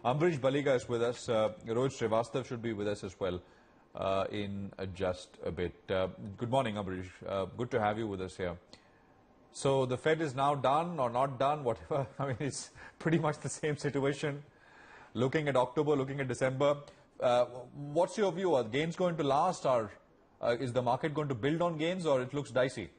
Ambrish Baliga is with us. Rohit Srivastava should be with us as well in just a bit. Good morning, Ambrish. Good to have you with us here. So the Fed is now done or not done, whatever. I mean, it's pretty much the same situation. Looking at October, looking at December. What's your view? Are gains going to last, or is the market going to build on gains, or it looks dicey?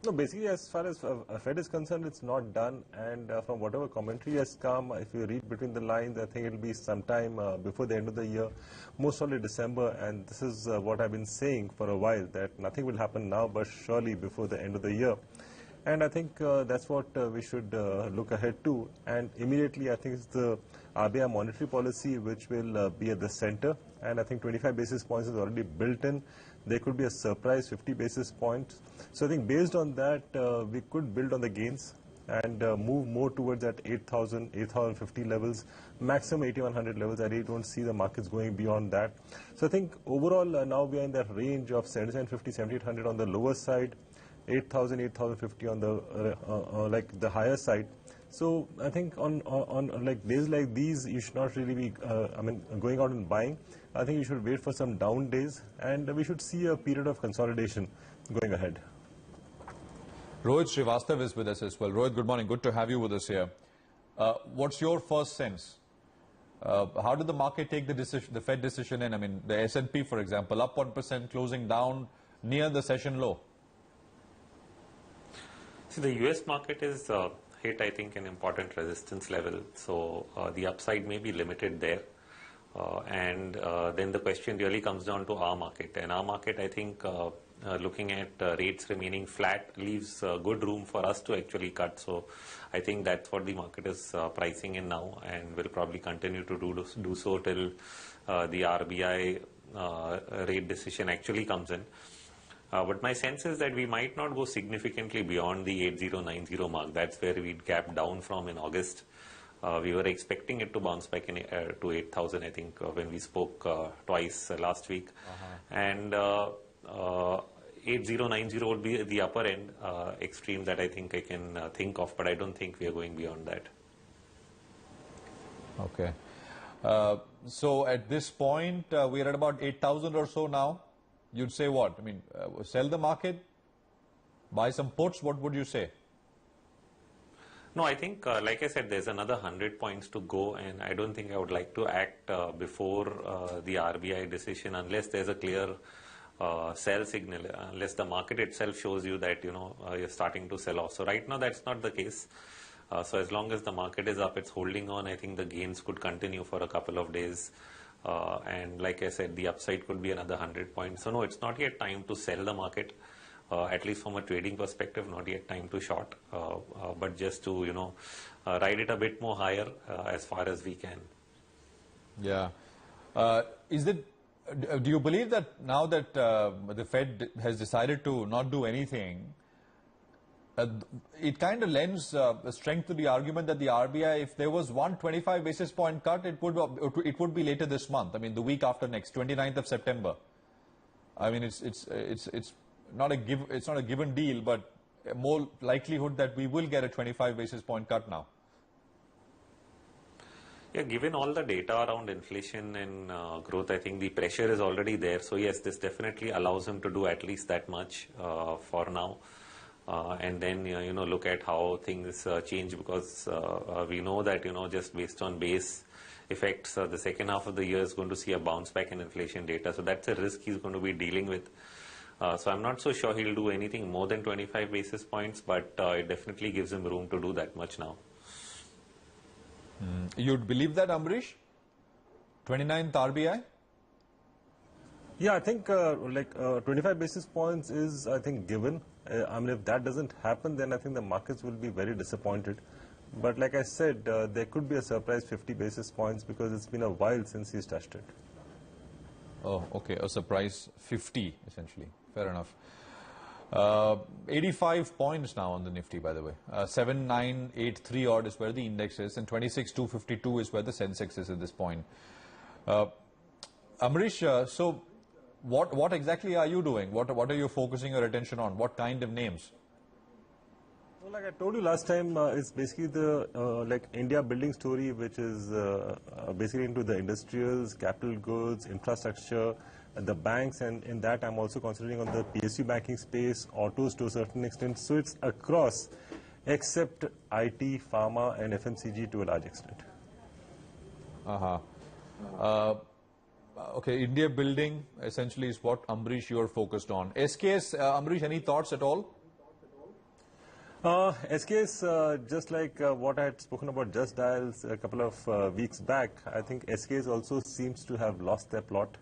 No, basically, as far as Fed is concerned, it's not done. And from whatever commentary has come, if you read between the lines, I think it'll be sometime before the end of the year, most probably December. And this is what I've been saying for a while, that nothing will happen now, but surely before the end of the year. And I think that's what we should look ahead to. And immediately, I think it's the RBI monetary policy which will be at the center. And I think 25 basis points is already built in. There could be a surprise 50 basis points. So I think based on that, we could build on the gains and move more towards that 8,000, 8,050 levels, maximum 8,100 levels. I really don't see the markets going beyond that. So I think overall, now we are in that range of 7,750, 7,800 on the lower side, 8,000, 8,050 on the like the higher side. So I think on like days like these, you should not really be, going out and buying. I think you should wait for some down days, and we should see a period of consolidation going ahead. Rohit Srivastava is with us as well. Rohit, good morning. Good to have you with us here. What's your first sense? How did the market take the decision, the Fed decision in? I mean, the S&P, for example, up 1%, closing down near the session low. See, the US market is hit, I think, an important resistance level. So the upside may be limited there. And then the question really comes down to our market. And our market, I think, looking at rates remaining flat leaves good room for us to actually cut. So I think that's what the market is pricing in now, and will probably continue to do so till the RBI rate decision actually comes in. But my sense is that we might not go significantly beyond the 8090 mark. That's where we'd gapped down from in August. We were expecting it to bounce back to 8,000, I think, when we spoke twice last week. And 8090 would be the upper end extreme that I think I can think of, but I don't think we are going beyond that. Okay. So at this point, we are at about 8,000 or so now. You'd say what? I mean, sell the market, buy some puts, what would you say? No, I think, like I said, there's another 100 points to go, and I don't think I would like to act before the RBI decision unless there's a clear sell signal, unless the market itself shows you that, you're starting to sell off. So right now, that's not the case. So as long as the market is up, it's holding on, I think the gains could continue for a couple of days. And like I said, the upside could be another 100 points. So no, it's not yet time to sell the market. At least from a trading perspective, not yet time to short, but just to, ride it a bit more higher as far as we can. Yeah. Do you believe that now that the Fed has decided to not do anything, it kind of lends strength to the argument that the RBI, if there was one 25 basis point cut, it would be later this month. I mean, the week after next, 29th of September. I mean, it's not a given deal, but more likelihood that we will get a 25 basis point cut now. Yeah, given all the data around inflation and growth, I think the pressure is already there. So yes, this definitely allows him to do at least that much for now. And then, look at how things change, because we know that, just based on base effects, the second half of the year is going to see a bounce back in inflation data. So that's a risk he's going to be dealing with. So I'm not so sure he'll do anything more than 25 basis points, but it definitely gives him room to do that much now. You'd believe that, Ambrish? 29th RBI? Yeah, I think 25 basis points is, I think, given. If that doesn't happen, then I think the markets will be very disappointed. But like I said, there could be a surprise 50 basis points because it's been a while since he's touched it. Oh, okay. A surprise 50, essentially. Fair enough. 85 points now on the Nifty, by the way. 7983 odd is where the index is, and 26252 is where the Sensex is at this point. Amrish, so what exactly are you doing? What are you focusing your attention on? What kind of names? So like I told you last time, it's basically the like India building story, which is basically into the industrials, capital goods, infrastructure, the banks, and in that I'm also considering on the PSU banking space, autos to a certain extent. So it's across, except IT, pharma, and FMCG to a large extent. Uh-huh. Uh, okay, India building essentially is what Ambrish you're focused on. SKS, Ambrish, any thoughts at all? SKS, just like what I had spoken about Just Dials a couple of weeks back, I think SKS also seems to have lost their plot,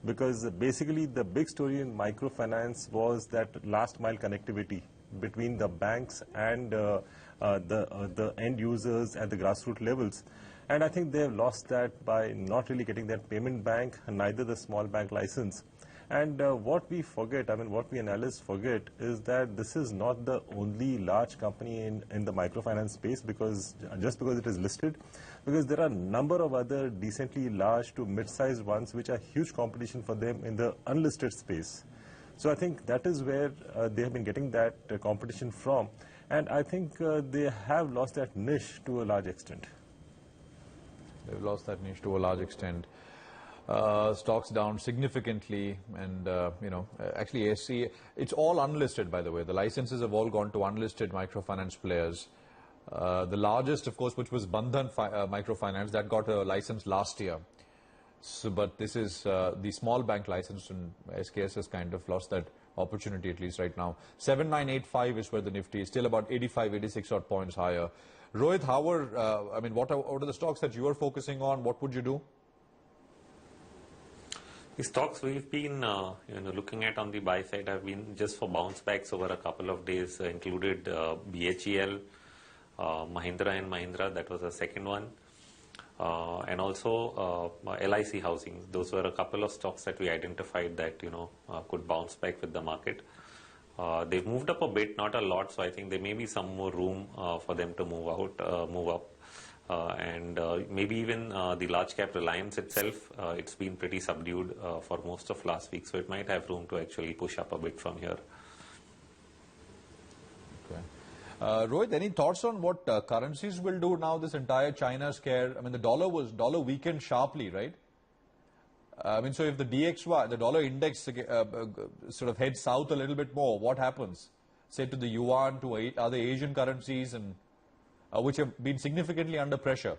because basically the big story in microfinance was that last mile connectivity between the banks and the end users at the grassroots levels. And I think they have lost that by not really getting that payment bank, neither the small bank license. And what we forget, I mean, what we analysts forget is that this is not the only large company in the microfinance space, because just because it is listed, because there are a number of other decently large to mid-sized ones which are huge competition for them in the unlisted space. So I think that is where they have been getting that competition from. And I think they have lost that niche to a large extent. They've lost that niche to a large extent. Stocks down significantly, and actually SC, it's all unlisted, by the way. The licenses have all gone to unlisted microfinance players. The largest, of course, which was Bandhan Microfinance, that got a license last year. So, but this is the small bank license, and SKS has kind of lost that opportunity, at least right now. 7985 is where the Nifty is, still about 85, 86 odd points higher. Rohit, how are, I mean, what are the stocks that you are focusing on? What would you do? The stocks we've been looking at on the buy side have been just for bounce backs over a couple of days, included BHEL, Mahindra and Mahindra, that was the second one, and also LIC Housing. Those were a couple of stocks that we identified that could bounce back with the market. They've moved up a bit, not a lot, so I think there may be some more room for them to move up. And maybe even the large cap Reliance itself, it's been pretty subdued for most of last week, so it might have room to actually push up a bit from here. Okay. Rohit, any thoughts on what currencies will do now, this entire China scare? I mean, the dollar weakened sharply, right? I mean, so if the DXY, the dollar index sort of heads south a little bit more, what happens? Say to the yuan, to other Asian currencies, and which have been significantly under pressure.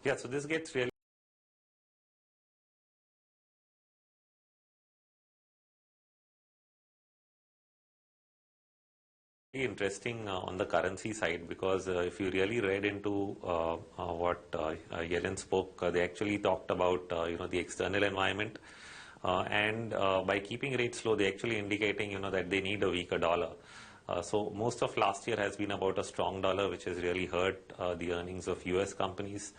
Yeah, so this gets really interesting on the currency side, because if you really read into what Yellen spoke, they actually talked about the external environment, and by keeping rates low, they actually indicating that they need a weaker dollar. So most of last year has been about a strong dollar, which has really hurt the earnings of US companies.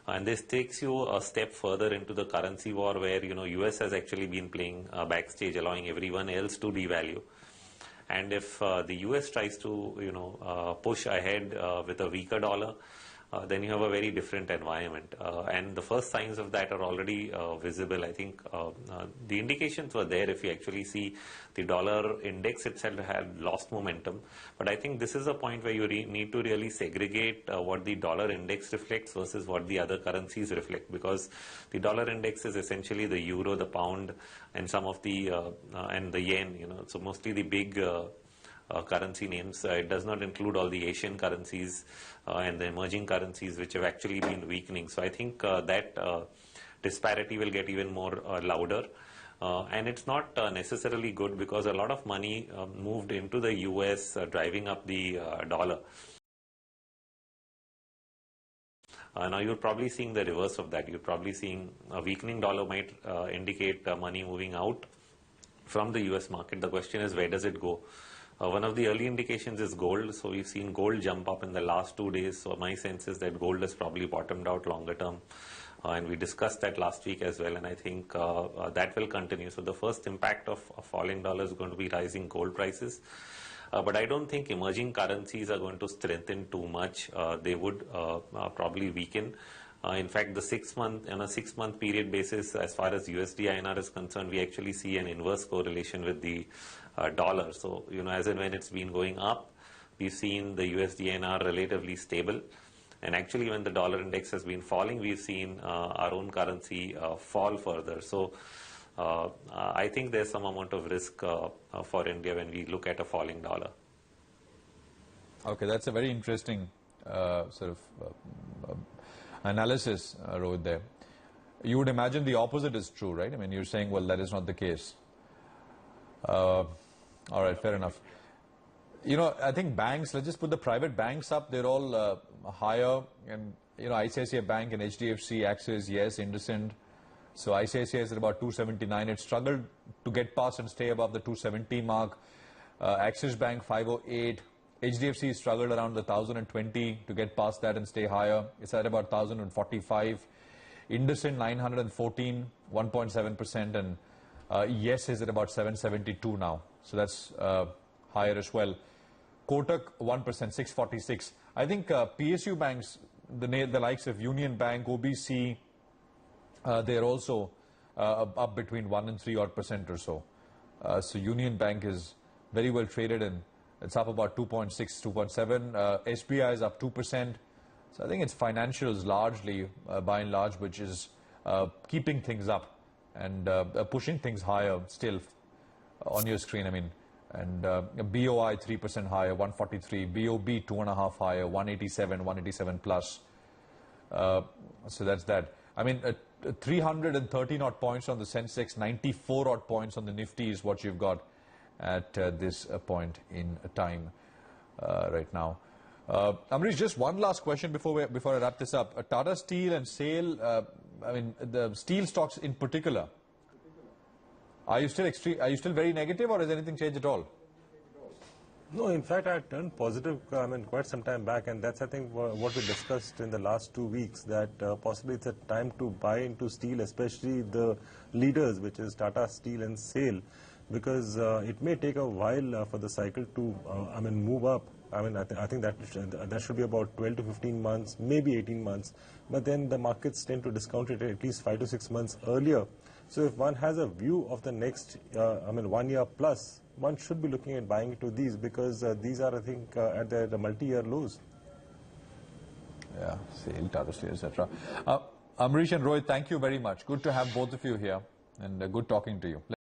And this takes you a step further into the currency war, where US has actually been playing backstage, allowing everyone else to devalue. And if the US tries to push ahead with a weaker dollar, then you have a very different environment. And the first signs of that are already visible. I think the indications were there. If you actually see, the dollar index itself had lost momentum. But I think this is a point where you need to really segregate what the dollar index reflects versus what the other currencies reflect. Because the dollar index is essentially the euro, the pound, and some of the, and the yen, so mostly the big currency names. It does not include all the Asian currencies and the emerging currencies, which have actually been weakening. So I think that disparity will get even more louder. And it's not necessarily good, because a lot of money moved into the US, driving up the dollar. Now you're probably seeing the reverse of that. You're probably seeing a weakening dollar might indicate money moving out from the US market. The question is, where does it go? One of the early indications is gold. So we've seen gold jump up in the last 2 days. So my sense is that gold has probably bottomed out longer term. And we discussed that last week as well. And I think that will continue. So the first impact of falling dollar is going to be rising gold prices. But I don't think emerging currencies are going to strengthen too much. They would probably weaken. In fact, the 6 month, on a 6 month period basis, as far as USD INR is concerned, we actually see an inverse correlation with the dollar. So, as and when it's been going up, we've seen the USD/INR relatively stable. And actually, when the dollar index has been falling, we've seen our own currency fall further. So, I think there's some amount of risk for India when we look at a falling dollar. Okay, that's a very interesting sort of analysis, Rohit, there. You would imagine the opposite is true, right? I mean, you're saying, well, that is not the case. All right, fair enough. I think banks, let's just put the private banks up. They're all higher. And, ICICI Bank and HDFC, Axis, yes, IndusInd. So ICICI is at about 279. It struggled to get past and stay above the 270 mark. Axis Bank, 508. HDFC struggled around the 1020 to get past that and stay higher. It's at about 1045. IndusInd 914, 1.7%, and Yes is at about 772 now. So that's higher as well. Kotak 1%, 646. I think PSU banks, the likes of Union Bank, OBC, they're also up between 1 and 3 odd percent or so. So Union Bank is very well traded and it's up about 2.6, 2.7. SBI is up 2%. So I think it's financials largely, by and large, which is keeping things up and pushing things higher still on your screen. I mean, and BOI 3% higher, 143. BOB 2.5 higher, 187, 187 plus. So that's that. I mean, 313 odd points on the Sensex, 94 odd points on the Nifty is what you've got at this point in time right now. Amrish, just one last question before I wrap this up. Tata Steel and SAIL, I mean, the steel stocks in particular, are you still very negative, or has anything changed at all? No, in fact, I turned positive, quite some time back, and that's, I think, what we discussed in the last 2 weeks, that possibly it's a time to buy into steel, especially the leaders, which is Tata Steel and SAIL, because it may take a while for the cycle to, move up. I think that should be about 12 to 15 months, maybe 18 months. But then the markets tend to discount it at least 5 to 6 months earlier. So if one has a view of the next, 1 year plus, one should be looking at buying into these, because these are, I think, at the multi-year lows. Yeah, SAIL, Tata Steel, etc. Amrish and Rohit, thank you very much. Good to have both of you here, and good talking to you.